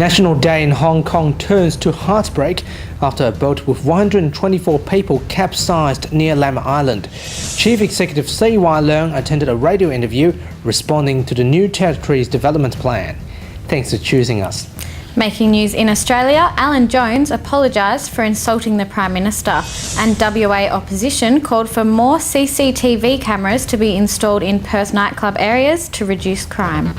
National Day in Hong Kong turns to heartbreak after a boat with 124 people capsized near Lam Island. Chief Executive CY Leung attended a radio interview responding to the New Territories Development Plan. Thanks for choosing us. Making news in Australia, Alan Jones apologised for insulting the Prime Minister, and WA opposition called for more CCTV cameras to be installed in Perth nightclub areas to reduce crime.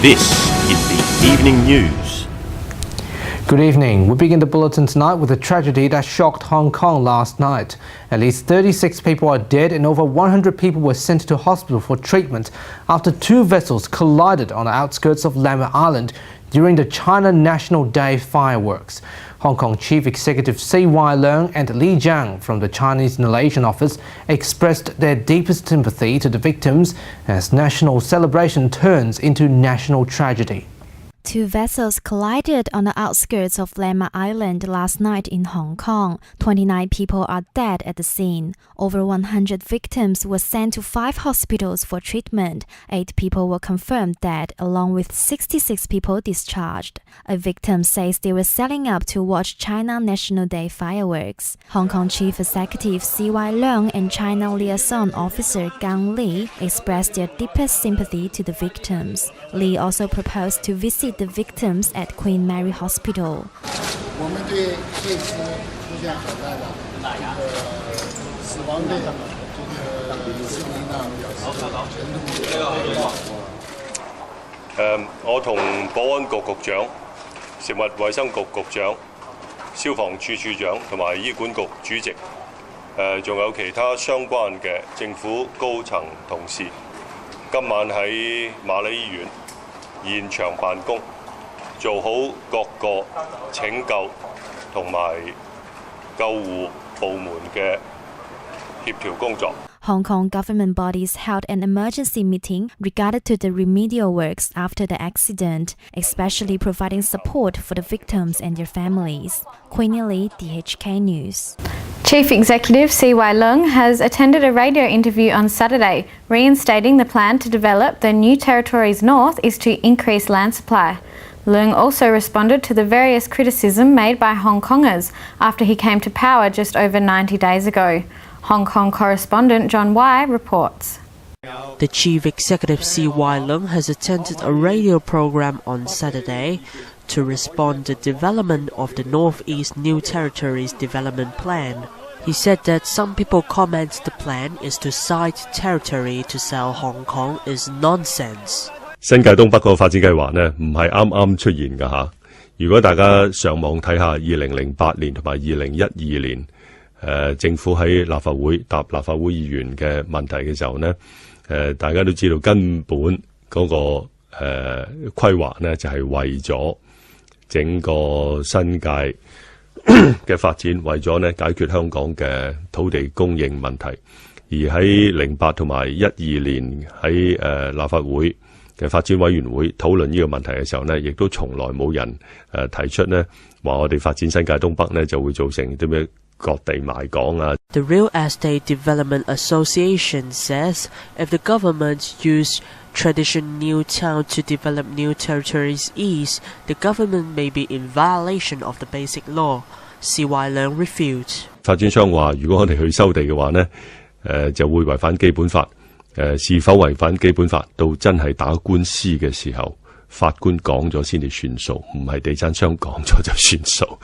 This is the Evening News. Good evening. We begin the bulletin tonight with a tragedy that shocked Hong Kong last night. At least 36 people are dead and over 100 people were sent to hospital for treatment after two vessels collided on the outskirts of Lam Island during the China National Day fireworks. Hong Kong Chief Executive CY Leung and Li Jiang from the Chinese Malaysian office expressed their deepest sympathy to the victims as national celebration turns into national tragedy. Two vessels collided on the outskirts of Lam Island last night in Hong Kong. 29 people are dead at the scene. Over 100 victims were sent to 5 hospitals for treatment. 8 people were confirmed dead, along with 66 people discharged. A victim says they were selling up to watch China National Day fireworks. Hong Kong Chief Executive CY Leung and China Liaison Officer Gang Li expressed their deepest sympathy to the victims. Li also proposed to visit the victims at Queen Mary Hospital.我同保安局局長、食物衛生局局長、消防處處長同埋醫管局主席，仲有其他相關嘅政府高層同事，今晚喺瑪麗醫院現場辦公，做好各個拯救同埋救護部門嘅協調工作。Hong Kong government bodies held an emergency meeting regarding to the remedial works after the accident, especially providing support for the victims and their families. Queenie Lee, DHK News. Chief Executive CY Leung has attended a radio interview on Saturday, reinstating the plan to develop the New Territories North is to increase land supply. Leung also responded to the various criticism made by Hong Kongers after he came to power just over 90 days ago. Hong Kong correspondent John Dwyer reports. The Chief Executive CY Leung has attended a radio program on Saturday to respond to the development of the North-East New Territories Development Plan. He said that some people comment the plan is to cede territory to sell Hong Kong is nonsense. 新界東北個發展計劃呢，唔係啱啱出現㗎嚇。如果大家上網睇下2008年同埋2012年，政府喺立法會答立法會議員嘅問題嘅時候呢，大家都知道根本嗰個規劃呢，就係為咗整個新界嘅發展，為咗呢解決香港嘅土地供應問題。而喺08同埋12年喺立法會嘅發展委員會討論呢個問題嘅時候呢，亦都從來冇人提出呢話我哋發展新界東北呢就會造成啲咩割地賣港啊。The Real Estate Development Association says if the government used traditional new town to develop new territories east, the government may be in violation of the basic law. CY Leung refutes. 發展商話如果我哋去收地嘅話呢，就會違反基本法。是否違反基本法到真係打官司嘅時候，法官講咗先至算數，唔係地產商講咗就算數。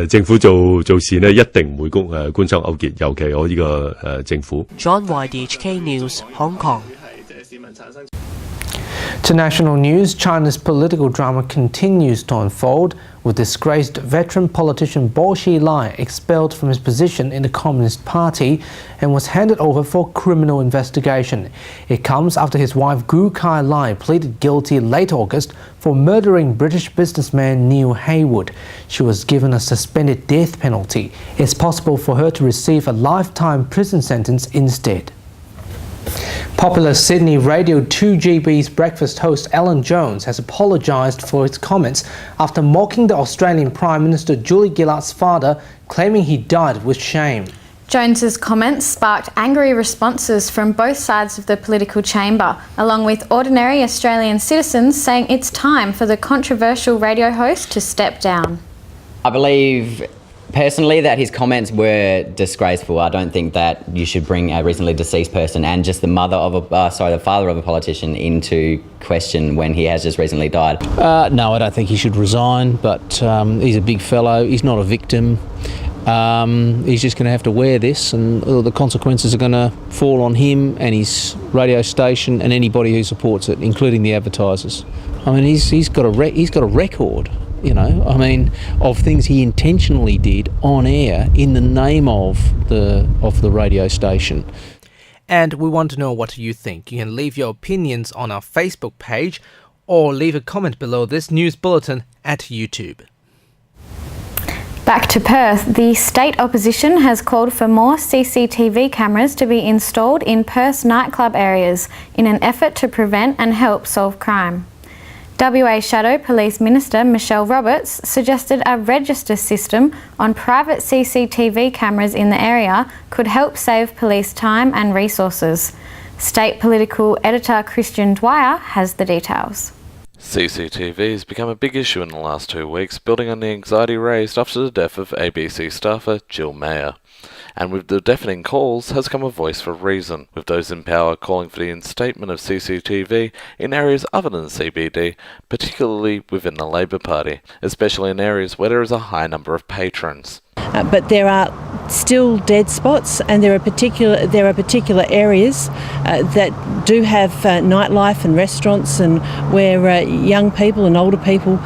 政府做事呢，一定唔會官商勾結，尤其我呢個政府。John Hyde, DHK News, Hong Kong. To national news, China's political drama continues to unfold, with disgraced veteran politician Bo Xilai expelled from his position in the Communist Party and was handed over for criminal investigation. It comes after his wife Kailai pleaded guilty late August for murdering British businessman Neil Haywood. She was given a suspended death penalty. It's possible for her to receive a lifetime prison sentence instead. Popular Sydney Radio 2GB's breakfast host Alan Jones has apologised for his comments after mocking the Australian Prime Minister Gillard's father, claiming he died with shame. Jones's comments sparked angry responses from both sides of the political chamber, along with ordinary Australian citizens saying it's time for the controversial radio host to step down. I believe personally that his comments were disgraceful. I don't think that you should bring a recently deceased person and just the the father of a politician into question when he has just recently died. No, I don't think he should resign, but he's a big fellow. He's not a victim. He's just going to have to wear this, and the consequences are going to fall on him and his radio station and anybody who supports it, including the advertisers. I mean, he's got a record, you know. I mean, of things he intentionally did on air in the name of the radio station. And we want to know what you think. You can leave your opinions on our Facebook page or leave a comment below this news bulletin at YouTube. Back to Perth, the state opposition has called for more CCTV cameras to be installed in Perth's nightclub areas in an effort to prevent and help solve crime. WA Shadow Police Minister Michelle Roberts suggested a register system on private CCTV cameras in the area could help save police time and resources. State political editor Kristian Dwyer has the details. CCTV has become a big issue in the last 2 weeks, building on the anxiety raised after the death of ABC staffer Jill Mayer. And with the deafening calls has come a voice for reason, with those in power calling for the instatement of CCTV in areas other than CBD, particularly within the Labor Party, especially in areas where there is a high number of patrons. But there are still dead spots, and there are particular areas that do have nightlife and restaurants, and where young people and older people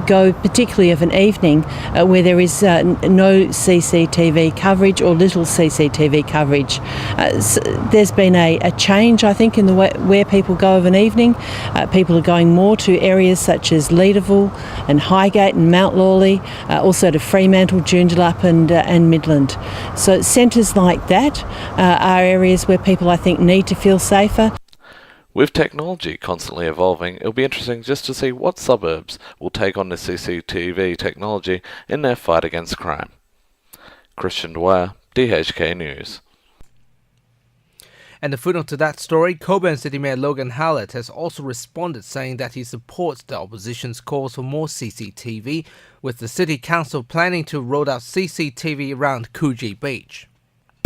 go, particularly of an evening, where there is no CCTV coverage or little CCTV coverage. There's been a change, I think, in the way where people go of an evening. People are going more to areas such as Leederville and Highgate and Mount Lawley, also to Fremantle, Joondalup and Midland. So centres like that are areas where people, I think, need to feel safer. With technology constantly evolving, it'll be interesting just to see what suburbs will take on the CCTV technology in their fight against crime. Kristian Dwyer, DHK News. And the footnote to that story, Coburn City Mayor Logan Hallett has also responded, saying that he supports the opposition's calls for more CCTV, with the City Council planning to roll out CCTV around Coogee Beach.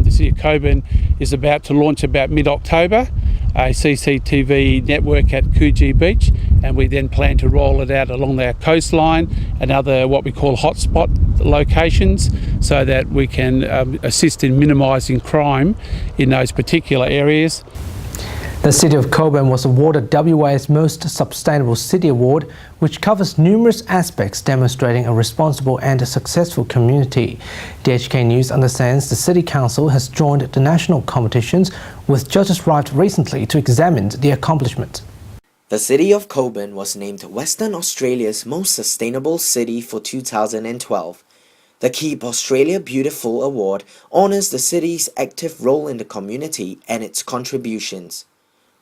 The City of Coburn is about to launch about mid-October a CCTV network at Coogee Beach, and we then plan to roll it out along our coastline and other what we call hotspot locations, so that we can assist in minimising crime in those particular areas. The City of Coburn was awarded WA's Most Sustainable City Award, which covers numerous aspects demonstrating a responsible and a successful community. DHK News understands the City Council has joined the national competitions, with judges arrived recently to examine the accomplishment. The City of Coburn was named Western Australia's Most Sustainable City for 2012. The Keep Australia Beautiful Award honours the city's active role in the community and its contributions.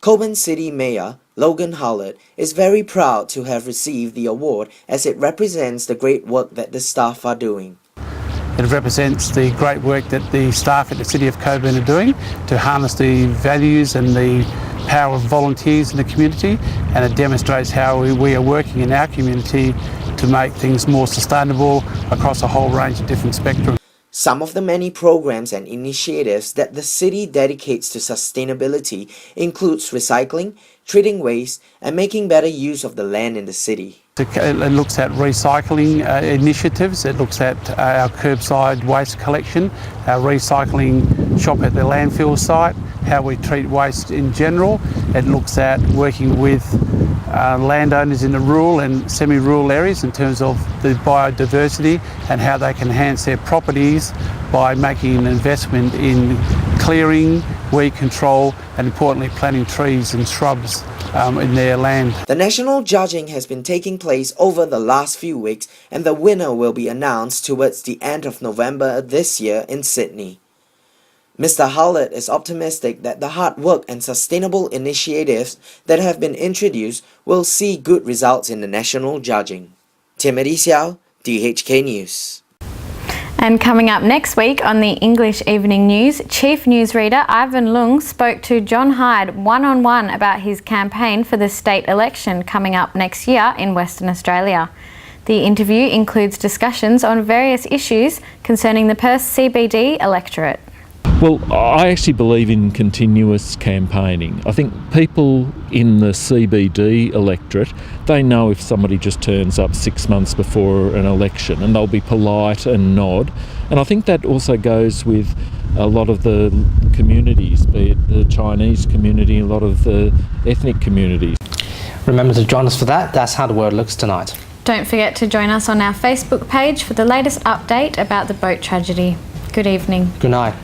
Coburn City Mayor Logan Hallett is very proud to have received the award, as it represents the great work that the staff are doing. It represents the great work that the staff at the City of Coburn are doing to harness the values and the power of volunteers in the community, and it demonstrates how we are working in our community to make things more sustainable across a whole range of different spectrums. Some of the many programs and initiatives that the city dedicates to sustainability includes recycling, treating waste, and making better use of the land in the city. It looks at recycling initiatives, it looks at our curbside waste collection, our recycling shop at the landfill site, how we treat waste in general. It looks at working with landowners in the rural and semi-rural areas in terms of the biodiversity and how they can enhance their properties by making an investment in clearing, weed control, and importantly planting trees and shrubs in their land. The national judging has been taking place over the last few weeks, and the winner will be announced towards the end of November this year in Sydney. Mr. Hallett is optimistic that the hard work and sustainable initiatives that have been introduced will see good results in the national judging. Timothy Seow, DHK News. And coming up next week on the English Evening News, Chief Newsreader Ivan Leung spoke to John Hyde one-on-one about his campaign for the state election coming up next year in Western Australia. The interview includes discussions on various issues concerning the Perth CBD electorate. Well, I actually believe in continuous campaigning. I think people in the CBD electorate, they know if somebody just turns up 6 months before an election, and they'll be polite and nod. And I think that also goes with a lot of the communities, be it the Chinese community, a lot of the ethnic communities. Remember to join us for that. That's how the world looks tonight. Don't forget to join us on our Facebook page for the latest update about the boat tragedy. Good evening. Good night.